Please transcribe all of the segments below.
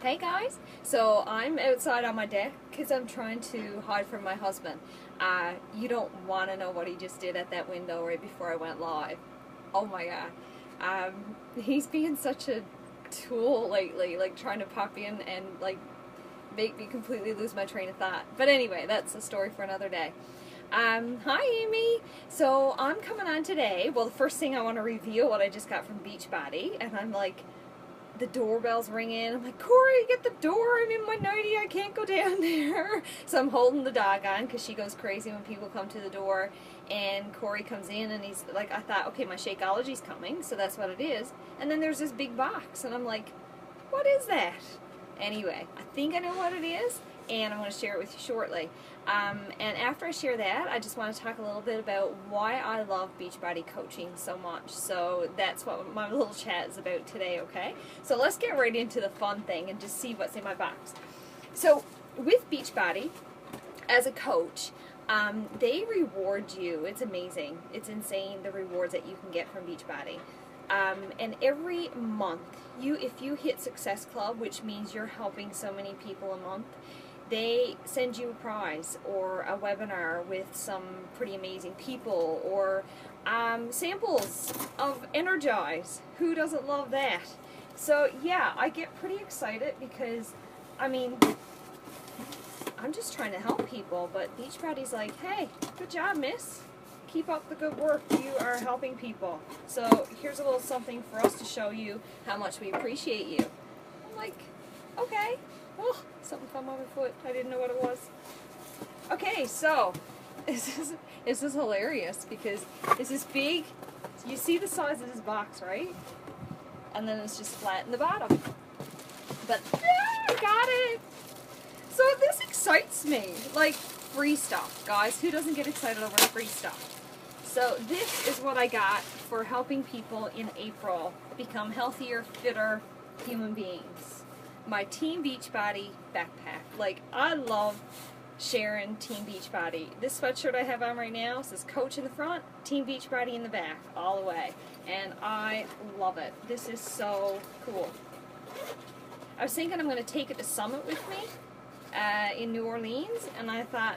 Hey guys, so I'm outside on my deck because I'm trying to hide from my husband. You don't want to know what he just did at that window right before I went live. Oh my god. He's being such a tool lately, like trying to pop in and like make me completely lose my train of thought. But anyway, that's a story for another day. Hi Amy. So I'm coming on today. Well, the first thing I want to reveal what I just got from Beachbody, and I'm like, the doorbell's ringing. I'm like, Corey, get the door. I'm in my nightie. I can't go down there. So I'm holding the dog on because she goes crazy when people come to the door. And Corey comes in and he's like, I thought, okay, my Shakeology's coming, so that's what it is. And then there's this big box, and I'm like, what is that? Anyway, I think I know what it is, and I'm going to share it with you shortly. And after I share that, I just want to talk a little bit about why I love Beachbody coaching so much. So that's what my little chat is about today, okay? So let's get right into the fun thing and just see what's in my box. So with Beachbody, as a coach, they reward you. It's amazing. It's insane, the rewards that you can get from Beachbody. And every month, if you hit Success Club, which means you're helping so many people a month, they send you a prize or a webinar with some pretty amazing people, or samples of Energize. Who doesn't love that? So yeah, I get pretty excited because, I mean, I'm just trying to help people, but Beachbody's like, hey, good job, miss. Keep up the good work. You are helping people. So here's a little something for us to show you how much we appreciate you. I'm like, okay. Oh, something fell on my foot. I didn't know what it was. Okay, so this is hilarious because it's this big. You see the size of this box, right? And then it's just flat in the bottom. But I got it. So this excites me. Like free stuff, guys. Who doesn't get excited over free stuff? So this is what I got for helping people in April become healthier, fitter human beings. My Team Beachbody backpack. Like, I love sharing Team Beachbody. This sweatshirt I have on right now says Coach in the front, Team Beachbody in the back, all the way. And I love it. This is so cool. I was thinking I'm going to take it to Summit with me in New Orleans, and I thought,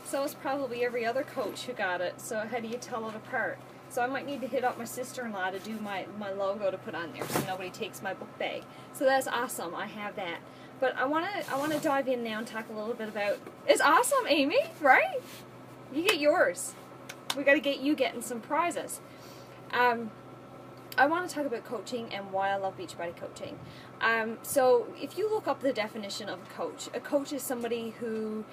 so is probably every other coach who got it, so how do you tell it apart? So I might need to hit up my sister-in-law to do my logo to put on there so nobody takes my book bag. So that's awesome. I have that. But I wanna dive in now and talk a little bit about, it's awesome, Amy, right? You get yours. We gotta get you getting some prizes. I want to talk about coaching and why I love Beachbody coaching. So if you look up the definition of a coach is somebody who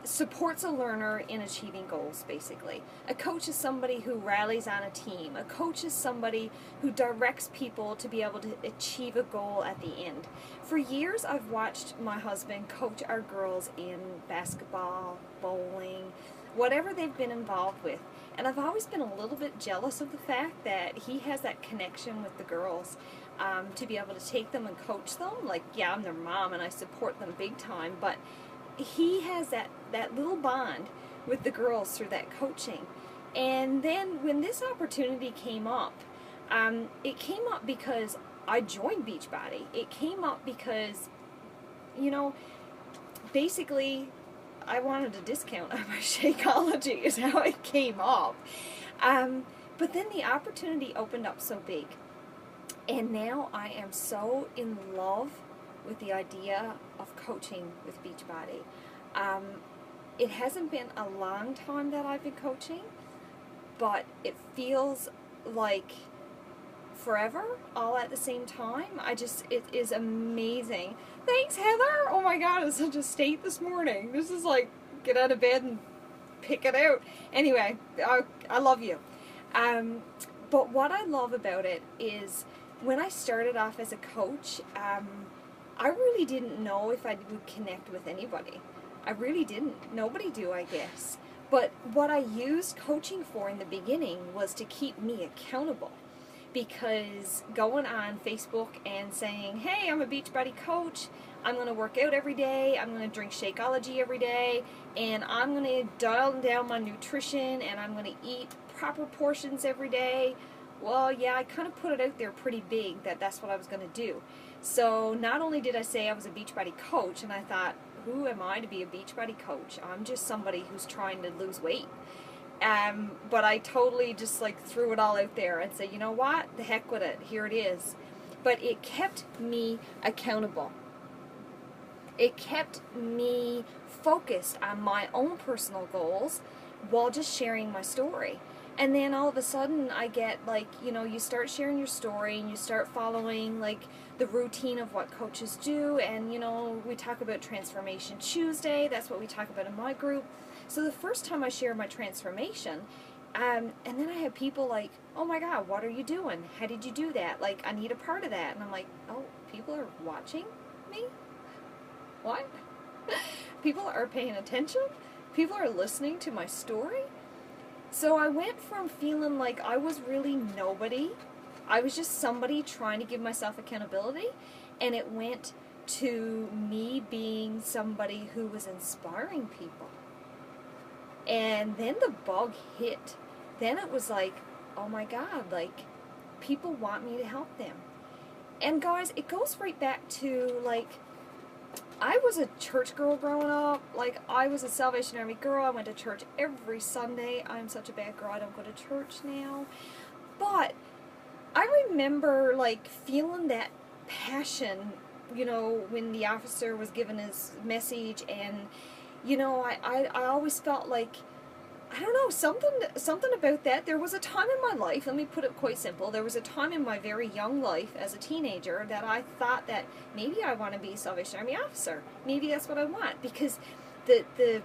supports a learner in achieving goals, basically. A coach is somebody who rallies on a team. A coach is somebody who directs people to be able to achieve a goal at the end. For years, I've watched my husband coach our girls in basketball, bowling, whatever they've been involved with. And I've always been a little bit jealous of the fact that he has that connection with the girls to be able to take them and coach them. Like, yeah, I'm their mom and I support them big time, but he has that little bond with the girls through that coaching. And then when this opportunity came up, it came up because I joined Beachbody. It came up because, you know, basically I wanted a discount on my Shakeology is how it came up. But then the opportunity opened up so big. And now I am so in love with the idea of coaching with Beachbody. It hasn't been a long time that I've been coaching, but it feels like forever all at the same time. It is amazing. Thanks, Heather. Oh my God, it's such a state this morning. This is like, get out of bed and pick it out. Anyway, I love you. But what I love about it is when I started off as a coach, I really didn't know if I would connect with anybody. I really didn't. Nobody do, I guess. But what I used coaching for in the beginning was to keep me accountable. Because going on Facebook and saying, hey, I'm a Beachbody coach, I'm going to work out every day, I'm going to drink Shakeology every day, and I'm going to dial down my nutrition, and I'm going to eat proper portions every day. Well, yeah, I kind of put it out there pretty big that that's what I was going to do. So not only did I say I was a Beachbody coach, and I thought, who am I to be a Beachbody coach? I'm just somebody who's trying to lose weight. But I totally just like threw it all out there and said, you know what? The heck with it. Here it is. But it kept me accountable. It kept me focused on my own personal goals while just sharing my story. And then all of a sudden I get like, you know, you start sharing your story and you start following like the routine of what coaches do. And, you know, we talk about Transformation Tuesday. That's what we talk about in my group. So the first time I share my transformation, and then I have people like, oh my God, what are you doing? How did you do that? Like, I need a part of that. And I'm like, oh, people are watching me? What? People are paying attention? People are listening to my story? So I went from feeling like I was really nobody, I was just somebody trying to give myself accountability, and it went to me being somebody who was inspiring people. And then the bug hit. Then it was like, oh my God, like, people want me to help them. And guys, it goes right back to, like, I was a church girl growing up. Like, I was a Salvation Army girl. I went to church every Sunday. I'm such a bad girl. I don't go to church now. But I remember, like, feeling that passion, you know, when the officer was giving his message. And, you know, I always felt like, I don't know, something about that. There was a time in my life, let me put it quite simple, there was a time in my very young life as a teenager that I thought that maybe I want to be a Salvation Army officer. Maybe that's what I want, because the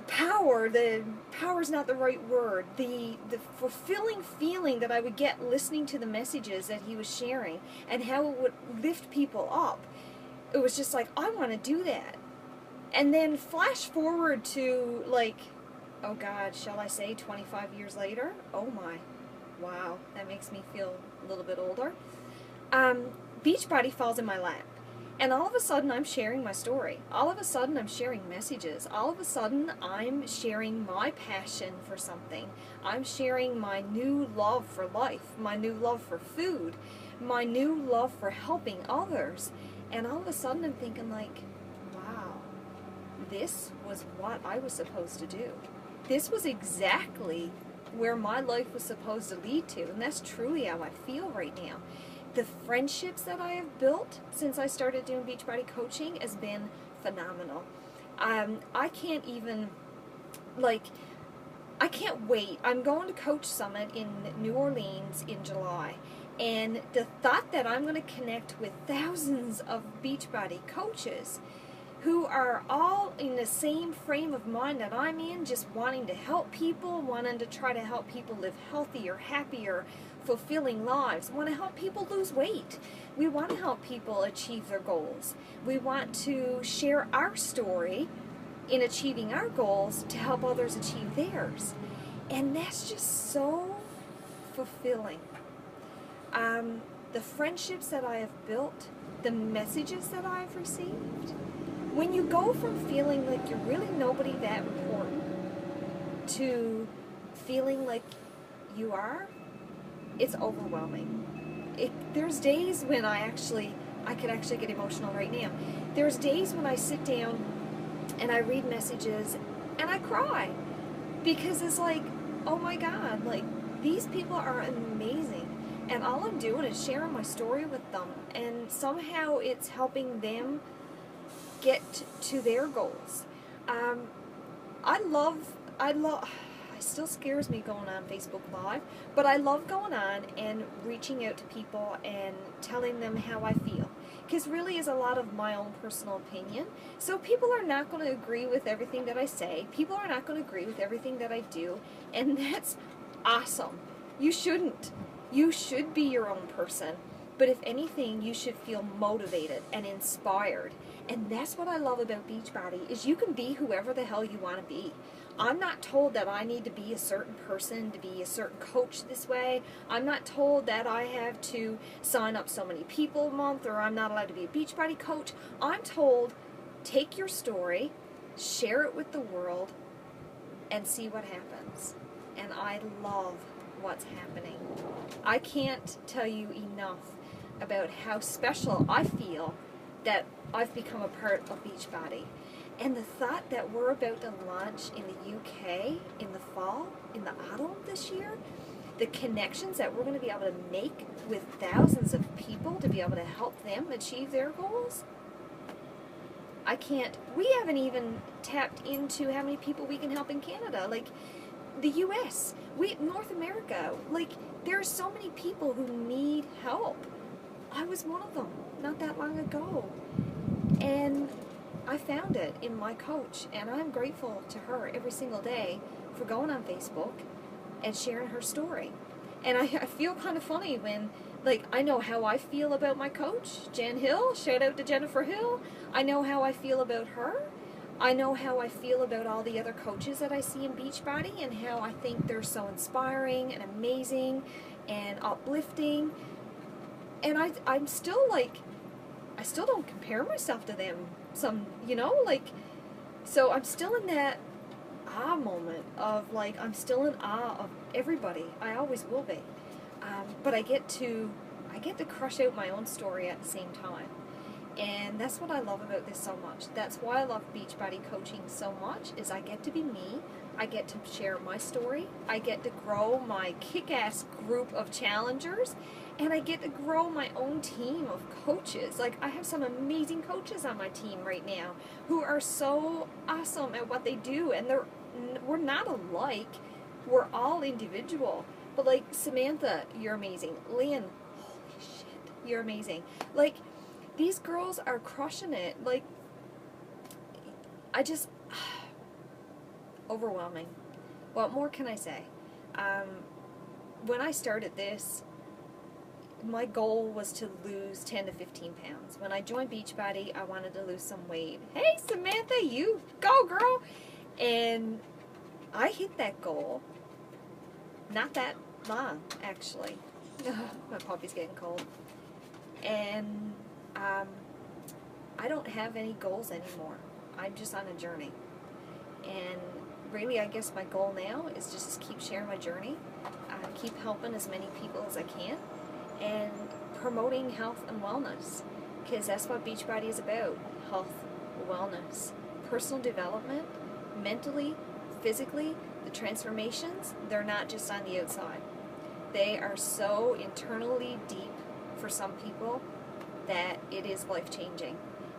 power's not the right word, the fulfilling feeling that I would get listening to the messages that he was sharing and how it would lift people up. It was just like, I want to do that. And then flash forward to, like, oh God, shall I say 25 years later? Oh my, wow, that makes me feel a little bit older. Beachbody falls in my lap. And all of a sudden I'm sharing my story. All of a sudden I'm sharing messages. All of a sudden I'm sharing my passion for something. I'm sharing my new love for life, my new love for food, my new love for helping others. And all of a sudden I'm thinking like, wow, this was what I was supposed to do. This was exactly where my life was supposed to lead to, and that's truly how I feel right now. The friendships that I have built since I started doing Beachbody coaching has been phenomenal. I can't even, like, I can't wait. I'm going to Coach Summit in New Orleans in July, and the thought that I'm going to connect with thousands of Beachbody coaches who are all in the same frame of mind that I'm in, just wanting to help people, wanting to try to help people live healthier, happier, fulfilling lives, want to help people lose weight. We want to help people achieve their goals. We want to share our story in achieving our goals to help others achieve theirs. And that's just so fulfilling. The friendships that I have built, the messages that I've received, when you go from feeling like you're really nobody that important to feeling like you are, it's overwhelming. There's days when I could actually get emotional right now. There's days when I sit down and I read messages and I cry because it's like, oh my God, like, these people are amazing. And all I'm doing is sharing my story with them, and somehow it's helping them get to their goals. It still scares me going on Facebook Live, but I love going on and reaching out to people and telling them how I feel, because really is a lot of my own personal opinion. So people are not going to agree with everything that I say. People are not going to agree with everything that I do, and that's awesome. You shouldn't. You should be your own person. But if anything, you should feel motivated and inspired. And that's what I love about Beachbody, is you can be whoever the hell you want to be. I'm not told that I need to be a certain person, to be a certain coach this way. I'm not told that I have to sign up so many people a month, or I'm not allowed to be a Beachbody coach. I'm told, take your story, share it with the world, and see what happens. And I love what's happening. I can't tell you enough about how special I feel that I've become a part of Beachbody. And the thought that we're about to launch in the UK in the fall, in the autumn this year, the connections that we're going to be able to make with thousands of people to be able to help them achieve their goals. We haven't even tapped into how many people we can help in Canada, like the US, North America. Like, there are so many people who need help. I was one of them not that long ago. And I found it in my coach, and I'm grateful to her every single day for going on Facebook and sharing her story. And I feel kind of funny when, like, I know how I feel about my coach, Jen Hill. Shout out to Jennifer Hill. I know how I feel about her. I know how I feel about all the other coaches that I see in Beachbody and how I think they're so inspiring and amazing and uplifting. And I'm still like, I still don't compare myself to them. So I'm still in that awe moment of, like, I'm still in awe of everybody. I always will be. But I get to crush out my own story at the same time. And that's what I love about this so much. That's why I love Beachbody coaching so much, is I get to be me. I get to share my story. I get to grow my kick-ass group of challengers. And I get to grow my own team of coaches. Like, I have some amazing coaches on my team right now who are so awesome at what they do. And we're not alike. We're all individual. But, like, Samantha, you're amazing. Lynn, holy shit, you're amazing. Like, these girls are crushing it. Like, overwhelming. What more can I say? When I started this, my goal was to lose 10 to 15 pounds. When I joined Beachbody, I wanted to lose some weight. Hey, Samantha, you go, girl. And I hit that goal. Not that long, actually. My puppy's getting cold. And I don't have any goals anymore. I'm just on a journey. And really, I guess my goal now is just to keep sharing my journey, keep helping as many people as I can, and promoting health and wellness, because that's what Beachbody is about. Health, wellness, personal development, mentally, physically. The transformations, they're not just on the outside. They are so internally deep for some people that it is life-changing.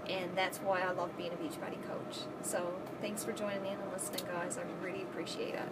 And that's why I love being a Beachbody coach. So thanks for joining in and listening, guys. I really appreciate it.